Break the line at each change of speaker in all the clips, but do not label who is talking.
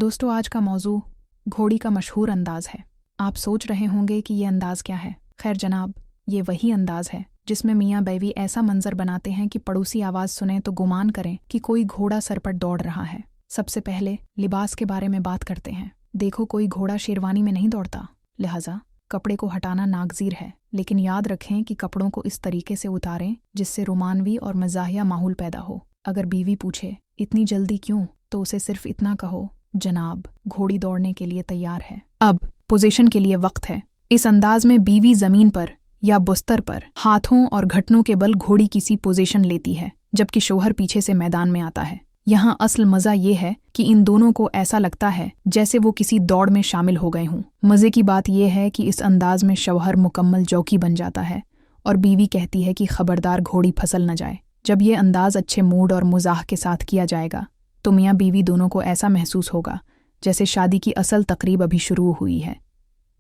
दोस्तों, आज का मौजू घोड़ी का मशहूर अंदाज है। आप सोच रहे होंगे कि ये अंदाज क्या है। खैर जनाब, ये वही अंदाज है जिसमें मियाँ बीवी ऐसा मंजर बनाते हैं कि पड़ोसी आवाज़ सुने तो गुमान करें कि कोई घोड़ा सर पर दौड़ रहा है। सबसे पहले लिबास के बारे में बात करते हैं। देखो, कोई घोड़ा शेरवानी में नहीं दौड़ता, लिहाजा कपड़े को हटाना नागजीर है। लेकिन याद रखें कि कपड़ों को इस तरीके से उतारें जिससे रोमानवी और मज़ाहिया माहौल पैदा हो। अगर बीवी पूछे इतनी जल्दी क्यों, तो उसे सिर्फ इतना कहो, जनाब घोड़ी दौड़ने के लिए तैयार है। अब पोजीशन के लिए वक्त है। इस अंदाज में बीवी जमीन पर या बुस्तर पर हाथों और घुटनों के बल घोड़ी किसी पोजीशन लेती है, जबकि शौहर पीछे से मैदान में आता है। यहाँ असल मज़ा ये है कि इन दोनों को ऐसा लगता है जैसे वो किसी दौड़ में शामिल हो गए हों। मज़े की बात यह है कि इस अंदाज में शौहर मुकम्मल जौकी बन जाता है और बीवी कहती है कि खबरदार घोड़ी फसल न जाए। जब ये अंदाज अच्छे मूड और मुज़ाह के साथ किया जाएगा तो मियाँ बीवी दोनों को ऐसा महसूस होगा जैसे शादी की असल तकरीब अभी शुरू हुई है।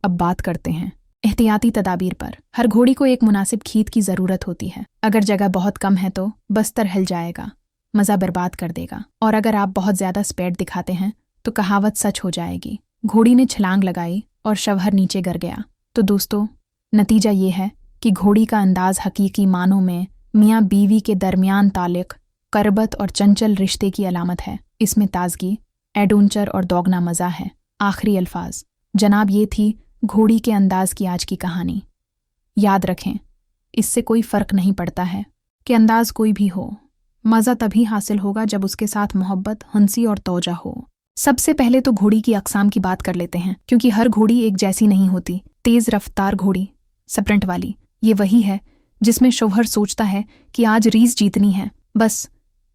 अब बात करते हैं एहतियाती तदाबीर पर। हर घोड़ी को एक मुनासिब खीत की ज़रूरत होती है। अगर जगह बहुत कम है तो बस्तर हिल जाएगा, मज़ा बर्बाद कर देगा। और अगर आप बहुत ज़्यादा स्पीड दिखाते हैं तो कहावत सच हो जाएगी। घोड़ी ने छलांग लगाई और शवहर नीचे गिर गया। तो दोस्तों, नतीजा ये है कि घोड़ी का अंदाज हकीकी मानों में मियाँ बीवी के दरमियान ताल्लुक़, करबत और चंचल रिश्ते की अलामत है। इसमें ताजगी, एडवेंचर और दोगना मज़ा है। आखिरी अल्फाज जनाब, ये थी घोड़ी के अंदाज की आज की कहानी। याद रखें, इससे कोई फ़र्क नहीं पड़ता है कि अंदाज कोई भी हो, मज़ा तभी हासिल होगा जब उसके साथ मोहब्बत, हंसी और तौजा हो। सबसे पहले तो घोड़ी की अक़साम की बात कर लेते हैं, क्योंकि हर घोड़ी एक जैसी नहीं होती। तेज़ रफ्तार घोड़ी, स्प्रिंट वाली, ये वही है जिसमें शौहर सोचता है कि आज रीस जीतनी है, बस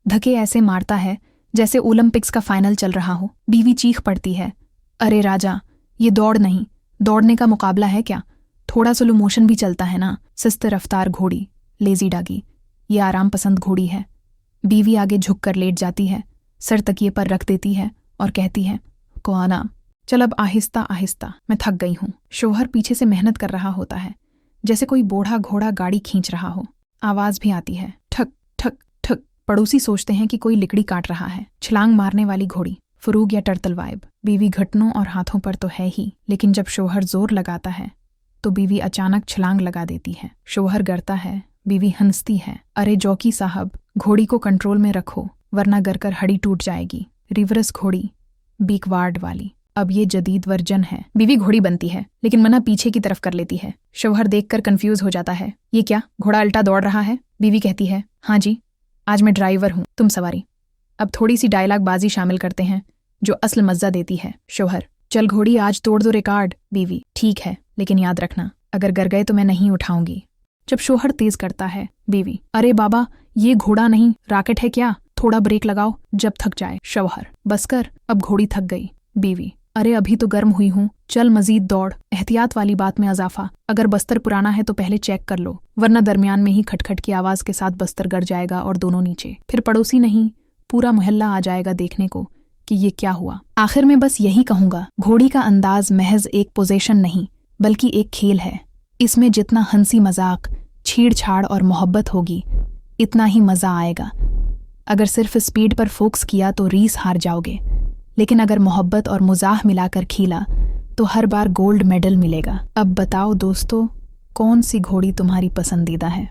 धक्के ऐसे मारता है जैसे ओलंपिक्स का फाइनल चल रहा हो। बीवी चीख पड़ती है, अरे राजा, ये दौड़ नहीं, दौड़ने का मुकाबला है क्या? थोड़ा स्लो मोशन भी चलता है ना। सुस्त रफ्तार घोड़ी, लेजी डागी, ये आराम पसंद घोड़ी है। बीवी आगे झुक कर लेट जाती है, सर तकिए पर रख देती है और कहती है, कोआना चल अब आहिस्ता आहिस्ता, मैं थक गई हूँ। शौहर पीछे से मेहनत कर रहा होता है, जैसे कोई बूढ़ा घोड़ा गाड़ी खींच रहा हो। आवाज़ भी आती है, ठक ठक ठक। पड़ोसी सोचते हैं कि कोई लकड़ी काट रहा है। छलांग मारने वाली घोड़ी, फुरूग या टर्टल वाइब। बीवी घुटनों और हाथों पर तो है ही, लेकिन जब शौहर जोर लगाता है तो बीवी अचानक छलांग लगा देती है। शौहर गिरता है, बीवी हंसती है, अरे जौकी साहब, घोड़ी को कंट्रोल में रखो वरना गिरकर हड्डी टूट जाएगी। रिवर्स घोड़ी, बीकवार्ड वाली। अब ये जदीद वर्जन है। बीवी घोड़ी बनती है लेकिन मना पीछे की तरफ कर लेती है। शौहर देखकर कंफ्यूज हो जाता है, ये क्या, घोड़ा उल्टा दौड़ रहा है? बीवी कहती है, हाँ जी, आज मैं ड्राइवर हूँ, तुम सवारी। अब थोड़ी सी डायलॉग बाजी शामिल करते हैं जो असल मज़ा देती है। शौहर, चल घोड़ी आज तोड़ दो रिकॉर्ड। बीवी, ठीक है, लेकिन याद रखना अगर गिर गए तो मैं नहीं उठाऊंगी। जब शौहर तेज करता है, बीवी, अरे बाबा, ये घोड़ा नहीं रॉकेट है क्या, थोड़ा ब्रेक लगाओ जब थक जाए। शौहर, बस कर, अब घोड़ी थक गई। बीवी, अरे अभी तो गर्म हुई हूँ, चल मजीद दौड़। एहतियात वाली बात में अजाफा, अगर बस्तर पुराना है तो पहले चेक कर लो, वरना दरमियान में ही खटखट की आवाज़ के साथ बस्तर गिर जाएगा और दोनों नीचे। फिर पड़ोसी नहीं, पूरा मोहल्ला आ जाएगा देखने को कि ये क्या हुआ। आखिर में बस यही कहूँगा, घोड़ी का अंदाज महज एक पोजीशन नहीं बल्कि एक खेल है। इसमें जितना हंसी मजाक, छेड़छाड़ और मोहब्बत होगी इतना ही मज़ा आएगा। अगर सिर्फ स्पीड पर फोकस किया तो रीस हार जाओगे, लेकिन अगर मोहब्बत और मज़ाह मिलाकर खीला तो हर बार गोल्ड मेडल मिलेगा। अब बताओ दोस्तों, कौन सी घोड़ी तुम्हारी पसंदीदा है?